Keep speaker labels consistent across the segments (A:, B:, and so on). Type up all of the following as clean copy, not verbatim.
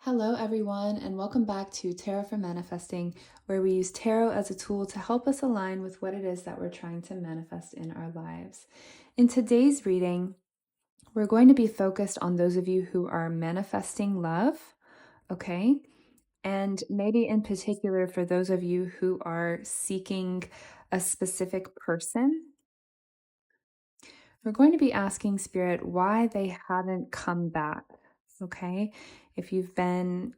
A: Hello, everyone, and welcome back to Tarot for Manifesting, where we use tarot as a tool to help us align with what it is that we're trying to manifest in our lives. In today's reading, we're going to be focused on those of you who are manifesting love, okay? And maybe in particular for those of you who are seeking a specific person. We're going to be asking Spirit why they haven't come back, okay? If you've been,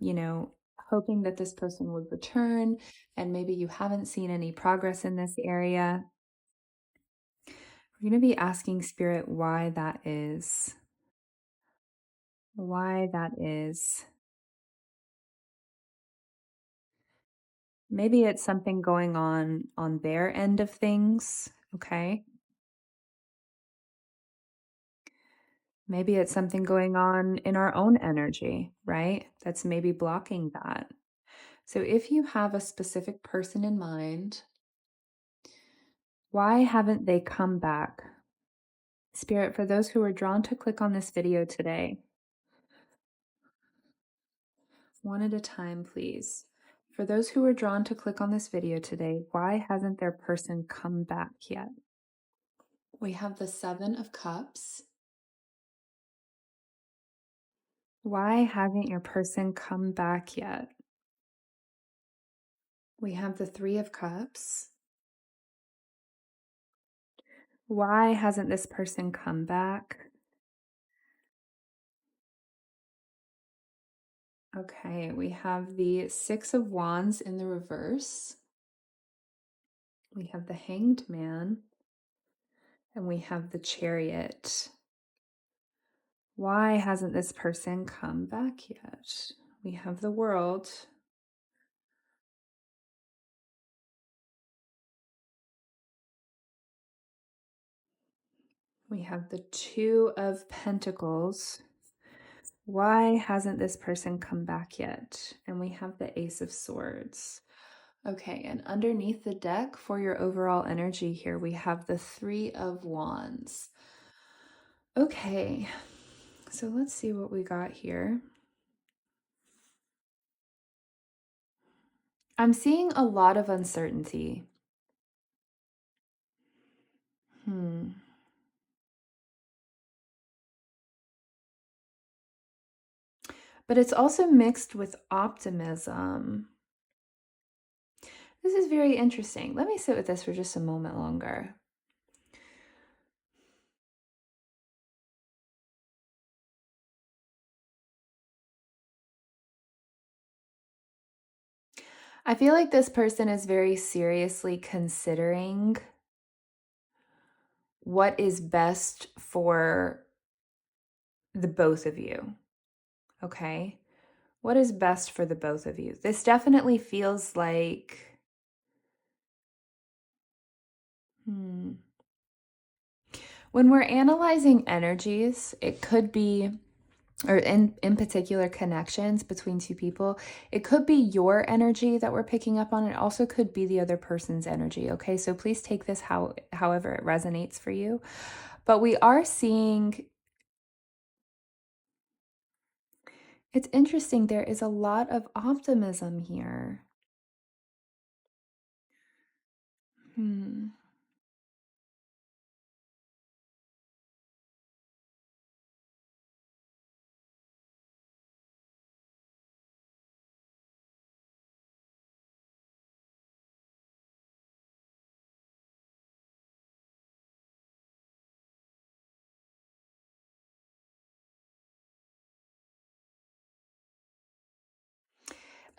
A: hoping that this person would return and maybe you haven't seen any progress in this area, we're going to be asking Spirit why that is. Why that is. Maybe it's something going on their end of things, okay? Maybe it's something going on in our own energy, right? That's maybe blocking that. So if you have a specific person in mind, why haven't they come back? Spirit, for those who are drawn to click on this video today, one at a time, please. For those who are drawn to click on this video today, why hasn't their person come back yet? We have the Seven of Cups. Why hasn't your person come back yet? We have the Three of Cups. Why hasn't this person come back? Okay, we have the Six of Wands in the reverse. We have the Hanged Man. And we have the Chariot. Why hasn't this person come back yet? We have the World. We have the Two of Pentacles. Why hasn't this person come back yet? And we have the Ace of Swords. Okay, and underneath the deck for your overall energy here, we have the Three of Wands. Okay, so let's see what we got here. I'm seeing a lot of uncertainty. But it's also mixed with optimism. This is very interesting. Let me sit with this for just a moment longer. I feel like this person is very seriously considering what is best for the both of you. Okay? What is best for the both of you? This definitely feels like when we're analyzing energies, it could be, or in particular connections between two people, it could be your energy that we're picking up on. It also could be the other person's energy, okay? So please take this however it resonates for you. But we are seeing, it's interesting, there is a lot of optimism here.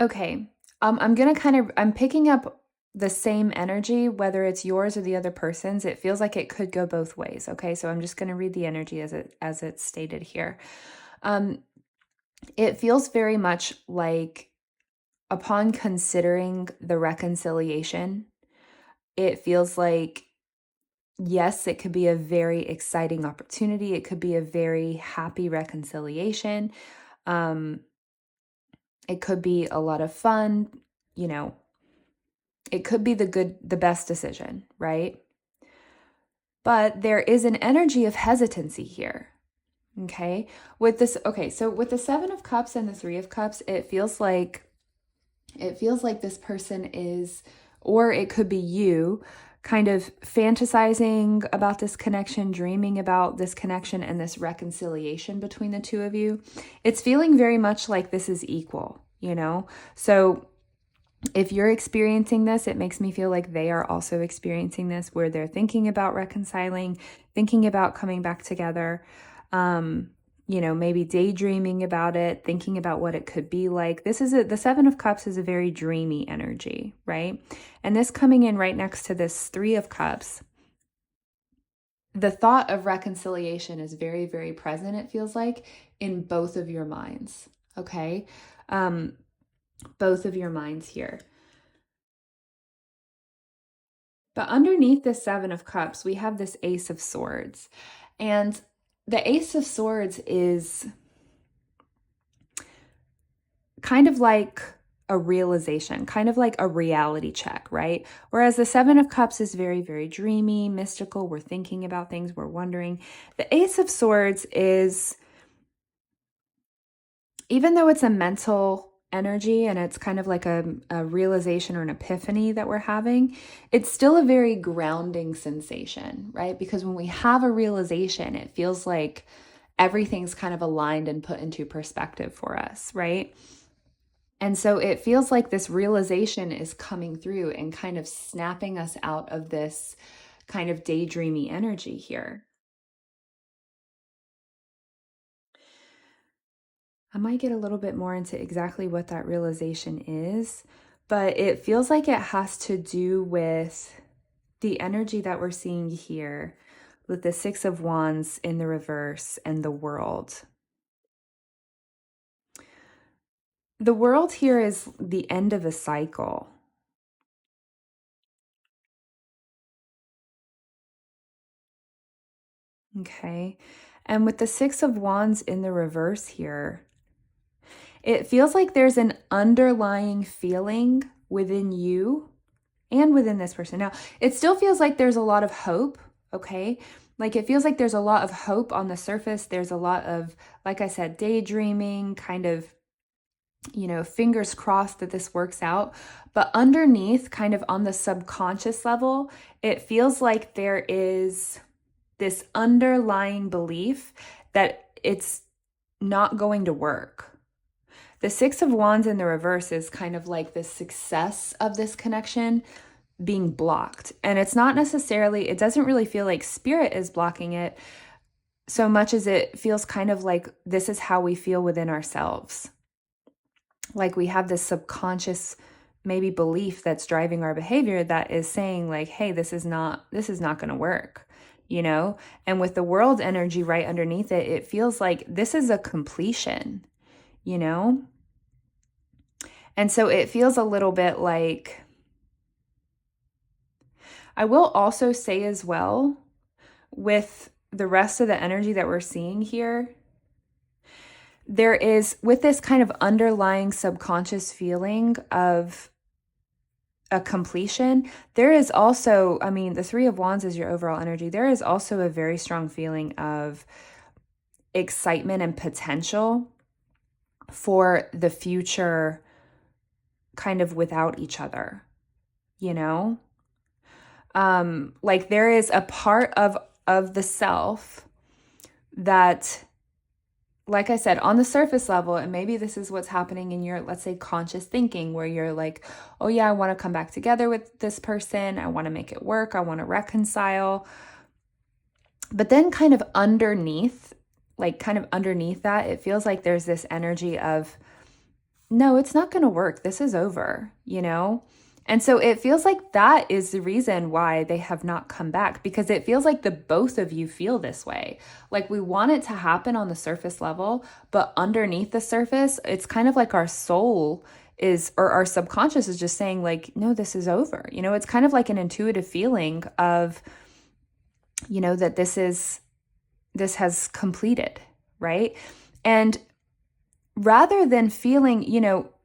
A: Okay, I'm picking up the same energy, whether it's yours or the other person's. It feels like it could go both ways, okay? So I'm just gonna read the energy as it's stated here. It feels very much like upon considering the reconciliation, it feels like, yes, it could be a very exciting opportunity. It could be a very happy reconciliation. It could be a lot of fun, it could be the best decision, right? But there is an energy of hesitancy here. Okay. With this, okay, so with the Seven of Cups and the Three of Cups, it feels like this person is, or it could be you, kind of fantasizing about this connection, dreaming about this connection and this reconciliation between the two of you. It's feeling very much like this is equal, you know? So if you're experiencing this, it makes me feel like they are also experiencing this, where they're thinking about reconciling, thinking about coming back together, maybe daydreaming about it, thinking about what it could be like. The Seven of Cups is a very dreamy energy, right? And this coming in right next to this Three of Cups, the thought of reconciliation is very, very present, it feels like, in both of your minds, okay? Both of your minds here. But underneath this Seven of Cups, we have this Ace of Swords. And the Ace of Swords is kind of like a realization, kind of like a reality check, right? Whereas the Seven of Cups is very, very dreamy, mystical. We're thinking about things, we're wondering. The Ace of Swords is, even though it's a mental energy and it's kind of like a realization or an epiphany that we're having, it's still a very grounding sensation, right? Because when we have a realization, it feels like everything's kind of aligned and put into perspective for us, right? And so it feels like this realization is coming through and kind of snapping us out of this kind of daydreamy energy here. I might get a little bit more into exactly what that realization is, but it feels like it has to do with the energy that we're seeing here with the Six of Wands in the reverse and the World. The World here is the end of a cycle. Okay. And with the Six of Wands in the reverse here, it feels like there's an underlying feeling within you and within this person. Now, it still feels like there's a lot of hope, okay? Like it feels like there's a lot of hope on the surface. There's a lot of, like I said, daydreaming, kind of, fingers crossed that this works out. But underneath, kind of on the subconscious level, it feels like there is this underlying belief that it's not going to work. The Six of Wands in the reverse is kind of like the success of this connection being blocked. And it's not necessarily, it doesn't really feel like spirit is blocking it so much as it feels kind of like this is how we feel within ourselves. Like we have this subconscious maybe belief that's driving our behavior that is saying like, hey, this is not going to work, you know? And with the World energy right underneath it, it feels like this is a completion, you know? And so it feels a little bit like, I will also say as well, with the rest of the energy that we're seeing here, there is, with this kind of underlying subconscious feeling of a completion, there is also, I mean, the Three of Wands is your overall energy. There is also a very strong feeling of excitement and potential for the future kind of without each other, you know? Like there is a part of the self that, like I said, on the surface level, and maybe this is what's happening in your, let's say, conscious thinking, where you're like, oh yeah, I want to come back together with this person. I want to make it work. I want to reconcile. But then kind of underneath, that, it feels like there's this energy of, no, it's not going to work. This is over, you know? And so it feels like that is the reason why they have not come back, because it feels like the both of you feel this way. Like we want it to happen on the surface level, but underneath the surface, it's kind of like our soul is, or our subconscious is just saying like, no, this is over. You know, it's kind of like an intuitive feeling of, that this has completed, right? And rather than feeling,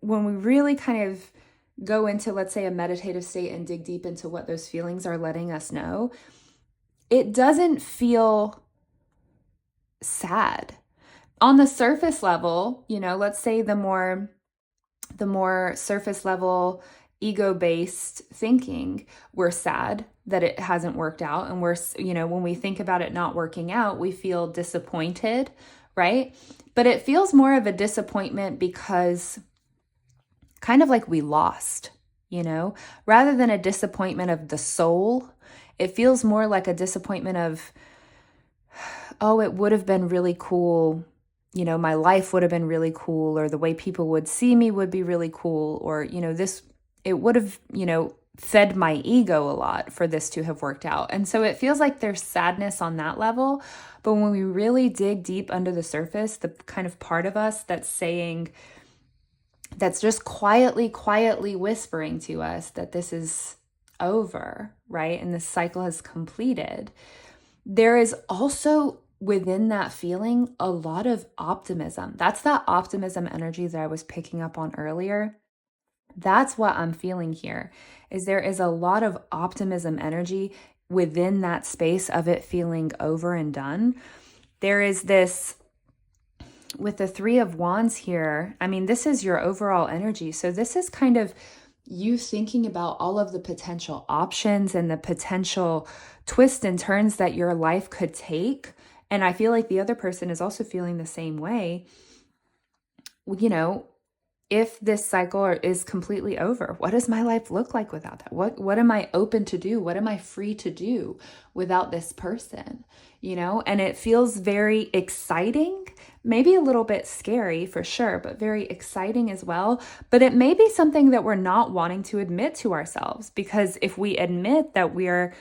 A: when we really kind of go into, let's say, a meditative state and dig deep into what those feelings are letting us know, it doesn't feel sad. On the surface level, let's say the more surface level ego-based thinking, we're sad that it hasn't worked out, and we're, when we think about it not working out, we feel disappointed, right? But it feels more of a disappointment because kind of like we lost, rather than a disappointment of the soul. It feels more like a disappointment of, oh, it would have been really cool, my life would have been really cool, or the way people would see me would be really cool, or, it would have, fed my ego a lot for this to have worked out. And so it feels like there's sadness on that level. But when we really dig deep under the surface, the kind of part of us that's just quietly whispering to us that this is over, right? And this cycle has completed. There is also within that feeling a lot of optimism. That's that optimism energy that I was picking up on earlier. That's what I'm feeling here, is there is a lot of optimism energy within that space of it feeling over and done. There is this, with the Three of Wands here, I mean, this is your overall energy. So this is kind of you thinking about all of the potential options and the potential twists and turns that your life could take. And I feel like the other person is also feeling the same way. If this cycle is completely over, what does my life look like without that? What am I open to do? What am I free to do without this person? And it feels very exciting, maybe a little bit scary for sure, but very exciting as well. But it may be something that we're not wanting to admit to ourselves, because if we admit that we're,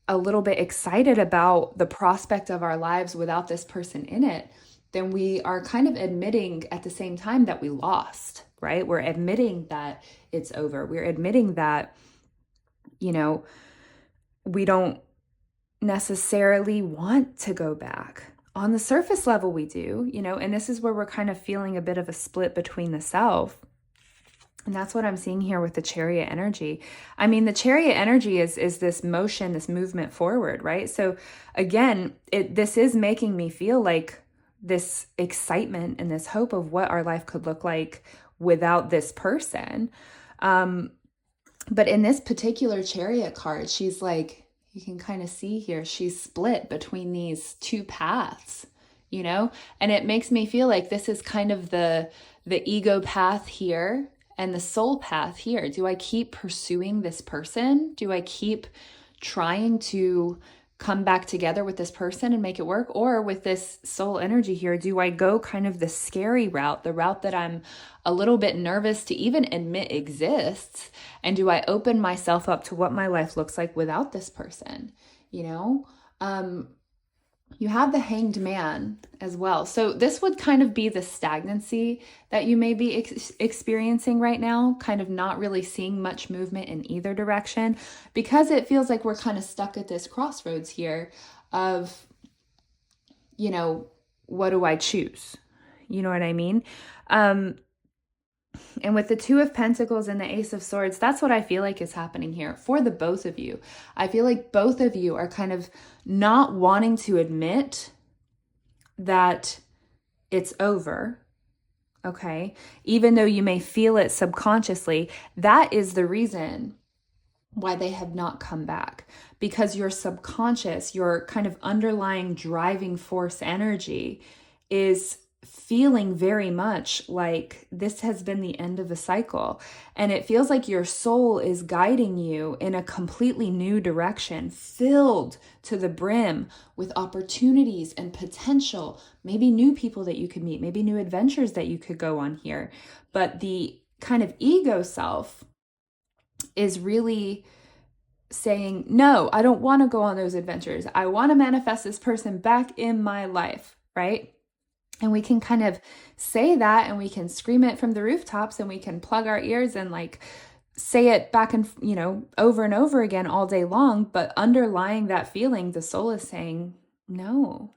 A: a little bit excited about the prospect of our lives without this person in it, then we are kind of admitting at the same time that we lost, right? We're admitting that it's over. We're admitting that, we don't necessarily want to go back. On the surface level, we do, and this is where we're kind of feeling a bit of a split between the self. And that's what I'm seeing here with the Chariot energy. I mean, the Chariot energy is this motion, this movement forward, right? So again, this is making me feel like this excitement and this hope of what our life could look like without this person. But in this particular Chariot card, she's like, you can kind of see here, she's split between these two paths, and it makes me feel like this is kind of the ego path here and the soul path here. Do I keep pursuing this person? Do I keep trying to come back together with this person and make it work? Or with this soul energy here, do I go kind of the scary route, the route that I'm a little bit nervous to even admit exists? And do I open myself up to what my life looks like without this person? You have the Hanged Man as well. So this would kind of be the stagnancy that you may be experiencing right now, kind of not really seeing much movement in either direction, because it feels like we're kind of stuck at this crossroads here of, what do I choose? You know what I mean? And with the Two of Pentacles and the Ace of Swords, that's what I feel like is happening here for the both of you. I feel like both of you are kind of not wanting to admit that it's over, okay? Even though you may feel it subconsciously, that is the reason why they have not come back. Because your subconscious, your kind of underlying driving force energy is feeling very much like this has been the end of a cycle. And it feels like your soul is guiding you in a completely new direction, filled to the brim with opportunities and potential, maybe new people that you could meet, maybe new adventures that you could go on here. But the kind of ego self is really saying, no, I don't want to go on those adventures. I want to manifest this person back in my life, right? And we can kind of say that, and we can scream it from the rooftops, and we can plug our ears and like say it back and, over and over again all day long. But underlying that feeling, the soul is saying, no,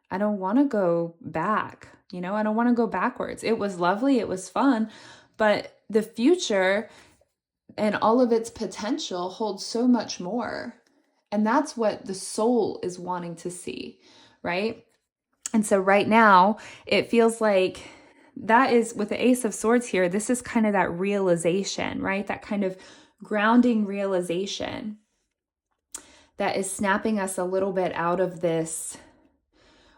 A: I don't want to go back. I don't want to go backwards. It was lovely. It was fun. But the future and all of its potential holds so much more. And that's what the soul is wanting to see, right? And so right now, it feels like that is, with the Ace of Swords here, this is kind of that realization, right? That kind of grounding realization that is snapping us a little bit out of this.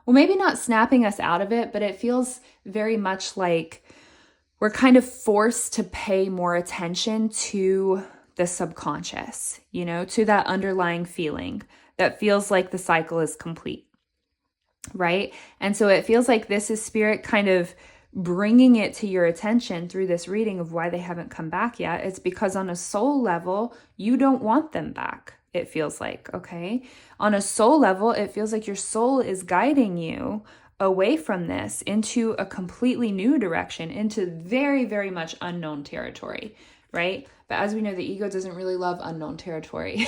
A: Well, maybe not snapping us out of it, but it feels very much like we're kind of forced to pay more attention to the subconscious, you know, to that underlying feeling that feels like the cycle is complete, right? And so it feels like this is spirit kind of bringing it to your attention through this reading of why they haven't come back yet. It's because on a soul level, you don't want them back. It feels like, okay? On a soul level, it feels like your soul is guiding you away from this into a completely new direction, into very, very much unknown territory, right? But as we know, the ego doesn't really love unknown territory.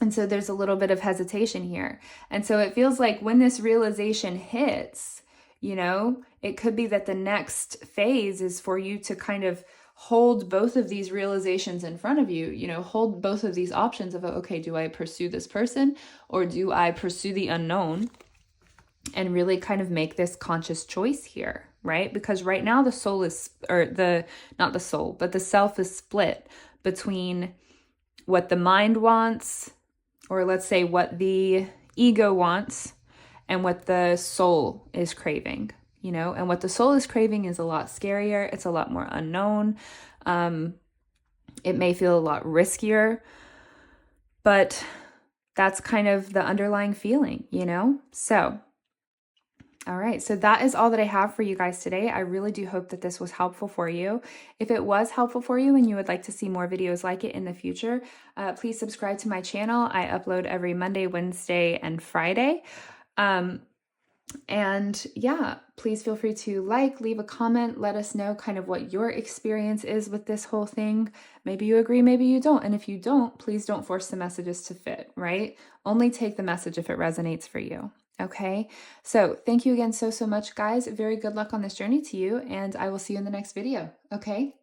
A: And so there's a little bit of hesitation here. And so it feels like when this realization hits, you know, it could be that the next phase is for you to kind of hold both of these realizations in front of you, you know, hold both of these options of, okay, do I pursue this person or do I pursue the unknown? And really kind of make this conscious choice here, right? Because right now the soul is, or the, not the soul, but the self is split between what the mind wants, or let's say what the ego wants, and what the soul is craving, you know? And what the soul is craving is a lot scarier. It's a lot more unknown. It may feel a lot riskier, but that's kind of the underlying feeling, you know? So, all right, so that is all that I have for you guys today. I really do hope that this was helpful for you. If it was helpful for you and you would like to see more videos like it in the future, please subscribe to my channel. I upload every Monday, Wednesday, and Friday. And yeah, please feel free to leave a comment, let us know kind of what your experience is with this whole thing. Maybe you agree, maybe you don't. And if you don't, please don't force the messages to fit, right? Only take the message if it resonates for you. Okay, so thank you again so much, guys. Very good luck on this journey to you, and I will see you in the next video. Okay.